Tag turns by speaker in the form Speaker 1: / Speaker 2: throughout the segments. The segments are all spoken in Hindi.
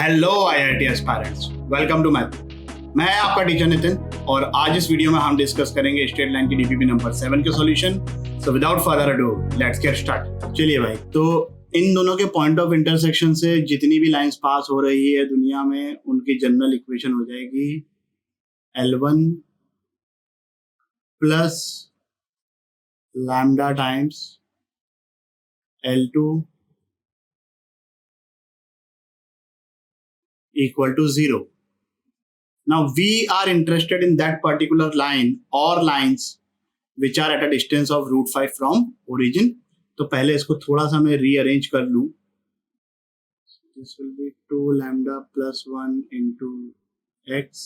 Speaker 1: Hello IIT aspirants, welcome to math. मैं आपका टीचर नितिन और आज इस वीडियो में हम डिस्कस करेंगे स्ट्रेट लाइन की डीपीपी नंबर 7 के solution. So without further ado let's get start. चलिए भाई, तो इन दोनों के पॉइंट ऑफ इंटरसेक्शन से जितनी भी लाइंस पास हो रही है दुनिया में, उनकी जनरल इक्वेशन हो जाएगी L1 plus lambda times L2 equal to 0. Now we are interested in that particular line or lines which are at a distance of √5 from origin. तो पहले इसको थोड़ा सा मैं रीअरेंज कर लूं। This will be 2 lambda plus 1 into x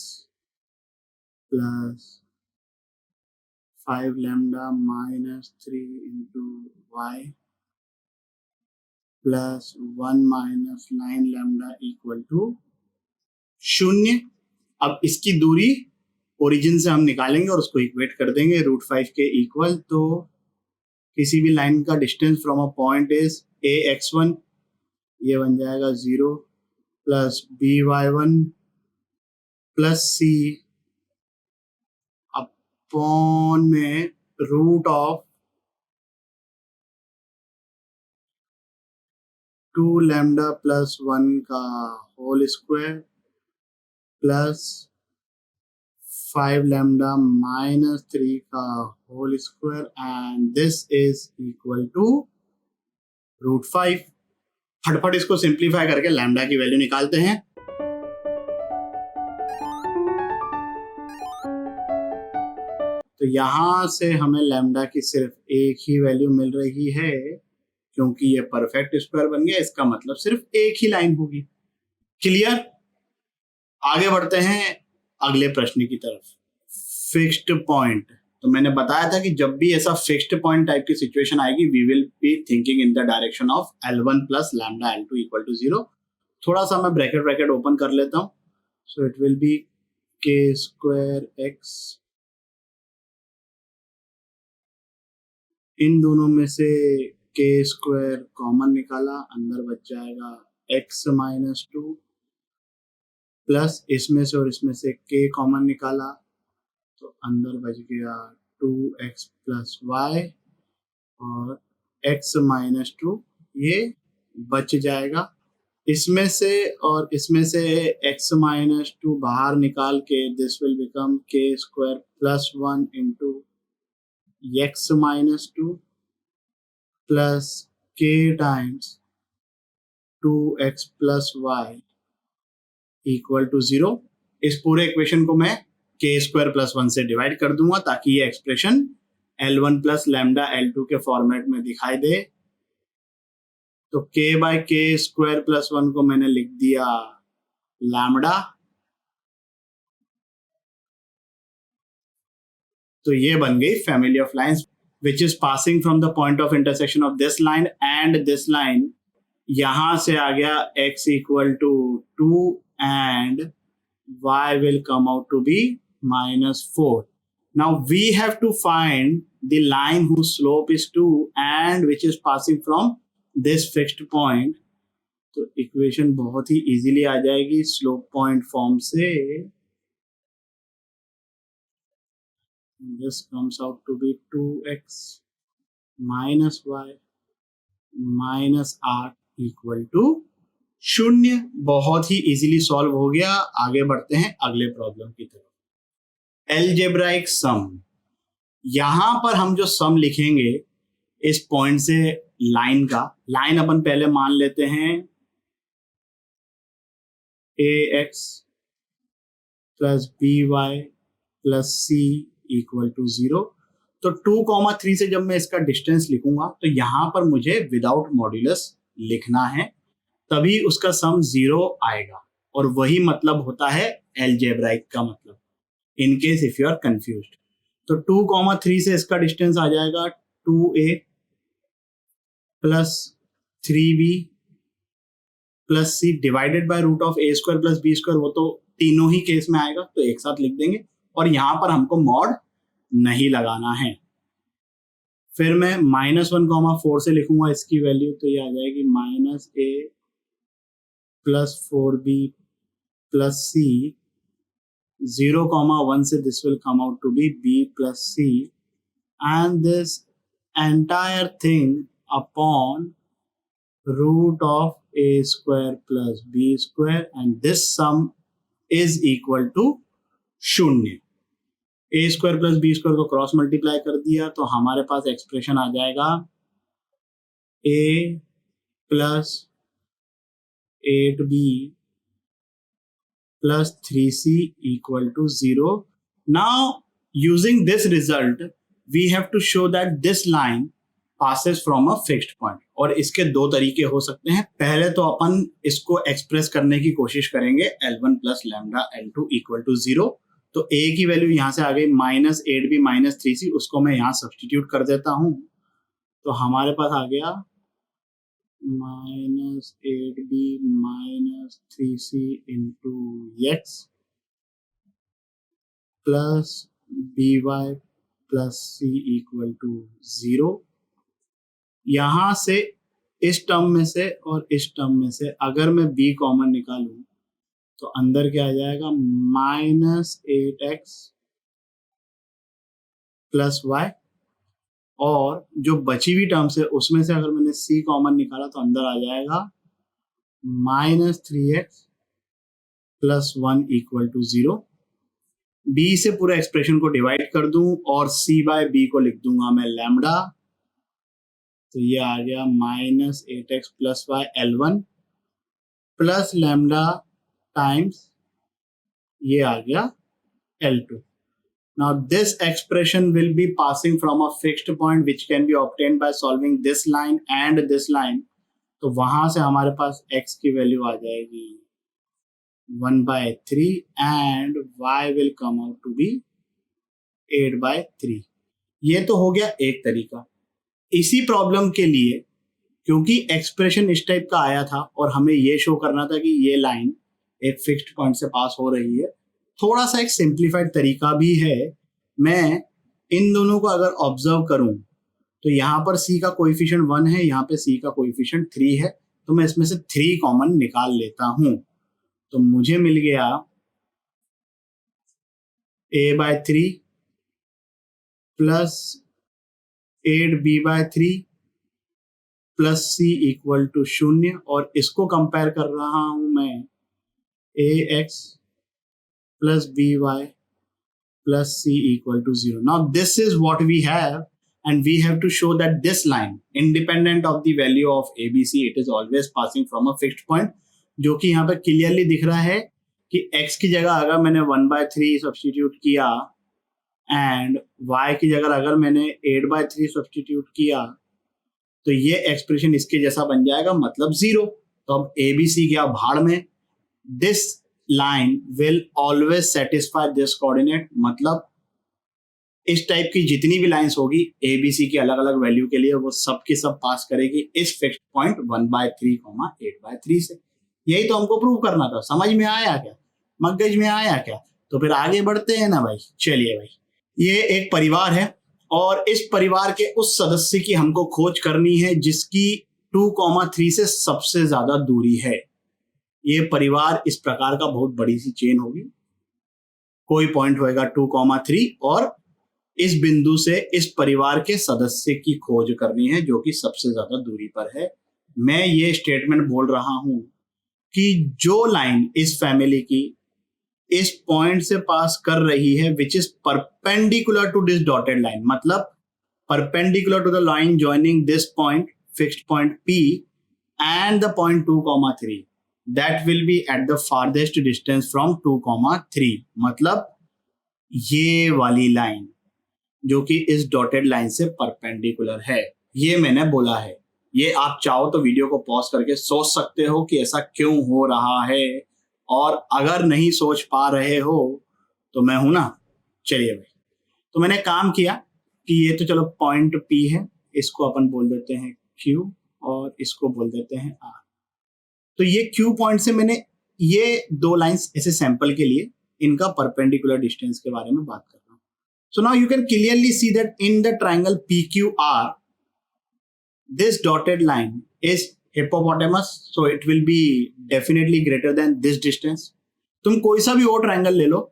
Speaker 1: plus 5 lambda minus 3 into y plus 1 minus 9 lambda equal to 0। अब इसकी दूरी ओरिजिन से हम निकालेंगे और उसको इक्वेट कर देंगे √5 के इक्वल। तो किसी भी लाइन का distance from a point is ax1, ये बन जाएगा 0 plus by1 plus c upon में रूट ऑफ 2 लैम्डा प्लस 1 का whole square plus 5 lambda minus 3 का whole square and this is equal to √5। फटफट इसको सिंप्लीफाई करके लैम्डा की वैल्यू निकालते हैं। तो यहां से हमें लैम्डा की सिर्फ एक ही वैल्यू मिल रही है, क्योंकि ये परफेक्ट स्क्वायर बन गया। इसका मतलब सिर्फ एक ही लाइन होगी। क्लियर? आगे बढ़ते हैं अगले प्रश्न की तरफ। Fixed point. तो मैंने बताया था कि जब भी ऐसा फिक्स्ड पॉइंट टाइप की सिचुएशन आएगी, we will be thinking in the direction of L1 plus lambda L2 equal to 0। थोड़ा सा मैं ब्रैकेट ओपन कर लेता हूं। So it will be k square x, इन दोनों में से k स्क्वायर कॉमन निकाला, अंदर बच जाएगा x माइनस 2 प्लस इसमें से और इसमें से k कॉमन निकाला तो अंदर बच गया 2x प्लस y और x माइनस 2 ये बच जाएगा। इसमें से और इसमें से x माइनस 2 बाहर निकाल के this will become k square plus 1 into x minus 2 plus k times 2x plus y equal to 0। इस पूरे इक्वेशन को मैं k स्क्वायर प्लस 1 से डिवाइड कर दूंगा ताकि ये expression L1 plus lambda L2 के फॉर्मेट में दिखाई दे। तो k by k square plus 1 को मैंने लिख दिया लैम्डा। तो ये बन गई family of lines which is passing from the point of intersection of this line and this line. यहां से आ गया x equal to 2 and y will come out to be -4. Now we have to find the line whose slope is 2 and which is passing from this fixed point. तो इक्वेशन बहुत ही इजीली आ जाएगी स्लोप पॉइंट फॉर्म से। This comes out to be 2x minus y minus r equal to 0। बहुत ही इजीली सॉल्व हो गया। आगे बढ़ते हैं अगले प्रॉब्लम की तरफ। एलजेब्राइक सम। यहां पर हम जो सम लिखेंगे इस पॉइंट से लाइन का, लाइन अपन पहले मान लेते हैं ax plus by plus c equal to 0। तो 2,3 से जब मैं इसका डिस्टेंस लिखूंगा तो यहां पर मुझे विदाउट मॉड्यूलस लिखना है, तभी उसका सम 0 आएगा। और वही मतलब होता है एलजेब्राइक का मतलब, in case if you are confused. तो 2,3 से इसका डिस्टेंस आ जाएगा 2a plus 3b plus c divided by root of a square plus b square. वो तो तीनों ही केस में आएगा तो एक साथ लिख देंगे और यहां पर हमको मॉड नहीं लगाना है। फिर मैं -1,4 से लिखूंगा इसकी वैल्यू, तो ये आ जाएगी -a plus 4b plus c, 0, 1 से this will come out to be b plus c, and this entire thing upon root of a square plus b square, and this sum is equal to 0। A square plus B square को क्रॉस मल्टीप्लाई कर दिया तो हमारे पास एक्सप्रेशन आ जाएगा A plus 8b plus 3c equal to 0. Now, using this result, we have to show that this line passes from a fixed point. और इसके दो तरीके हो सकते हैं। पहले तो अपन इसको एक्सप्रेस करने की कोशिश करेंगे L1 plus lambda L2 equal to 0। तो a की वैल्यू यहां से आ गई -8b माइनस 3c, उसको मैं यहां सब्सटीट्यूट कर देता हूं। तो हमारे पास आ गया -8b minus 3c into x plus by plus c equal to 0। यहां से इस टर्म में से और इस टर्म में से अगर मैं b कॉमन निकालूं तो अंदर क्या आ जाएगा -8x प्लस y, और जो बची हुई टर्म्स है उसमें से अगर मैंने c कॉमन निकाला तो अंदर आ जाएगा -3x plus 1 equal to 0। b से पूरा एक्सप्रेशन को डिवाइड कर दूं और c बाय b को लिख दूंगा मैं लैम्डा, तो ये आ गया -8x plus y L1 plus lambda times ये आ गया L2। Now this expression will be passing from a fixed point which can be obtained by solving this line and this line। तो वहां से हमारे पास x की वैल्यू आ जाएगी 1/3 and y will come out to be 8/3। ये तो हो गया एक तरीका। इसी प्रॉब्लम के लिए क्योंकि एक्सप्रेशन इस टाइप का आया था और हमें ये शो करना था कि ये लाइन एक फिक्स्ड पॉइंट से पास हो रही है, थोड़ा सा एक सिंप्लीफाइड तरीका भी है। मैं इन दोनों को अगर ऑब्जर्व करूं तो यहाँ पर c का कोएफिशिएंट 1 है, यहाँ पे c का कोएफिशिएंट 3 है, तो मैं इसमें से 3 कॉमन निकाल लेता हूं। तो मुझे मिल गया a/3 plus 8b/3 plus c equal to 0, और इसको कंपेयर कर रहा हूं मैं ax plus by plus c equal to 0. Now this is what we have, and we have to show that this line independent of the value of abc, it is always passing from a fixed point, जो कि यहाँ पे क्लियरली दिख रहा है कि x की जगह अगर मैंने 1/3 सब्सटीट्यूट किया एंड y की जगह अगर मैंने 8/3 सब्सटीट्यूट किया तो ये एक्सप्रेशन इसके जैसा बन जाएगा, मतलब 0। तो अब abc क्या भाड़ में, this line will always satisfy this coordinate, मतलब इस टाइप की जितनी भी लाइंस होगी एबीसी की अलग अलग वैल्यू के लिए वो सब की सब पास करेगी इस फिक्स्ड पॉइंट 1/3, 8/3 से। यही तो हमको प्रूव करना था। समझ में आया क्या, मगज में आया क्या? तो फिर आगे बढ़ते हैं ना भाई। चलिए भाई, ये एक परिवार है और इस परिवार के उस सदस्य की हमको खोज करनी है जिसकी 2,3 से सबसे ज्यादा दूरी है। ये परिवार इस प्रकार का बहुत बड़ी सी चेन होगी, कोई पॉइंट होएगा 2,3 और इस बिंदु से इस परिवार के सदस्य की खोज करनी है जो कि सबसे ज्यादा दूरी पर है। मैं ये स्टेटमेंट बोल रहा हूं कि जो लाइन इस फैमिली की इस पॉइंट से पास कर रही है which is perpendicular to this dotted line, मतलब perpendicular to the line joining this point fixed point P and the point 2,3, that will be at the farthest distance from 2,3, मतलब ये वाली लाइन जो कि इस डॉटेड लाइन से परपेंडिकुलर है। ये मैंने बोला है। ये आप चाहो तो वीडियो को पॉज करके सोच सकते हो कि ऐसा क्यों हो रहा है, और अगर नहीं सोच पा रहे हो तो मैं हूं ना। चलिए भाई, तो मैंने काम किया कि ये तो चलो पॉइंट P है, इसको अपन बोल देते हैं Q और इसको बोल देते हैं R। तो ये Q पॉइंट से मैंने ये दो लाइंस ऐसे सैंपल के लिए इनका परपेंडिकुलर डिस्टेंस के बारे में बात कर रहा हूं। So now you can clearly see that in the triangle PQR this dotted line is hippopotamus, so it will be definitely greater than this distance. तुम कोई सा भी और ट्रायंगल ले लो,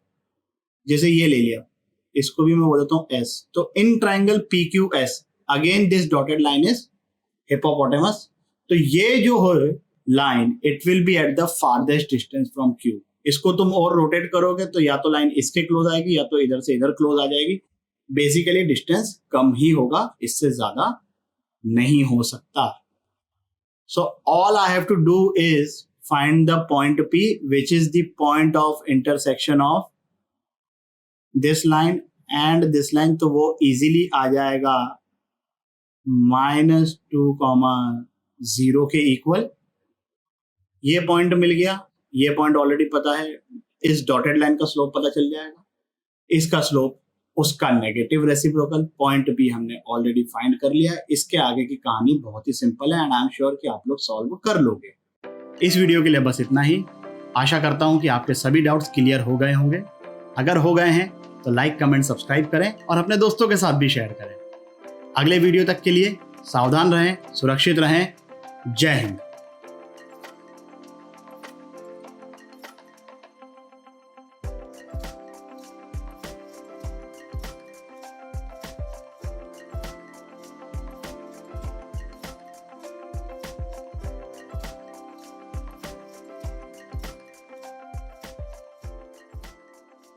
Speaker 1: जैसे ये ले लिया, इसको भी मैं बोल देता हूँ एस, तो in triangle P Q S again this dotted line is hippopotamus. तो ये जो है line it will B at the farthest distance from Q. इसको तुम और रोटेट करोगे तो या तो लाइन इसके क्लोज आएगी या तो इधर से इधर क्लोज आ जाएगी। बेसिकली डिस्टेंस कम ही होगा, इससे ज्यादा नहीं हो सकता। So all I have to do is find the point P which is the point of intersection of this line and this line, तो वो इजीली आ जाएगा -2, 0 के इक्वल। ये पॉइंट मिल गया, ये पॉइंट ऑलरेडी पता है, इस डॉटेड लाइन का स्लोप पता चल जाएगा, इसका स्लोप उसका नेगेटिव रेसिप्रोकल, पॉइंट भी हमने ऑलरेडी फाइंड कर लिया। इसके आगे की कहानी बहुत ही सिंपल है एंड आई एम श्योर कि आप लोग सॉल्व कर लोगे। इस वीडियो के लिए बस इतना ही। आशा करता हूं कि आपके सभी डाउट्स क्लियर हो गए होंगे। अगर हो गए हैं तो लाइक, कमेंट, सब्सक्राइब करें और अपने दोस्तों के साथ भी शेयर करें। अगले वीडियो तक के लिए सावधान रहें, सुरक्षित रहें। जय हिंद।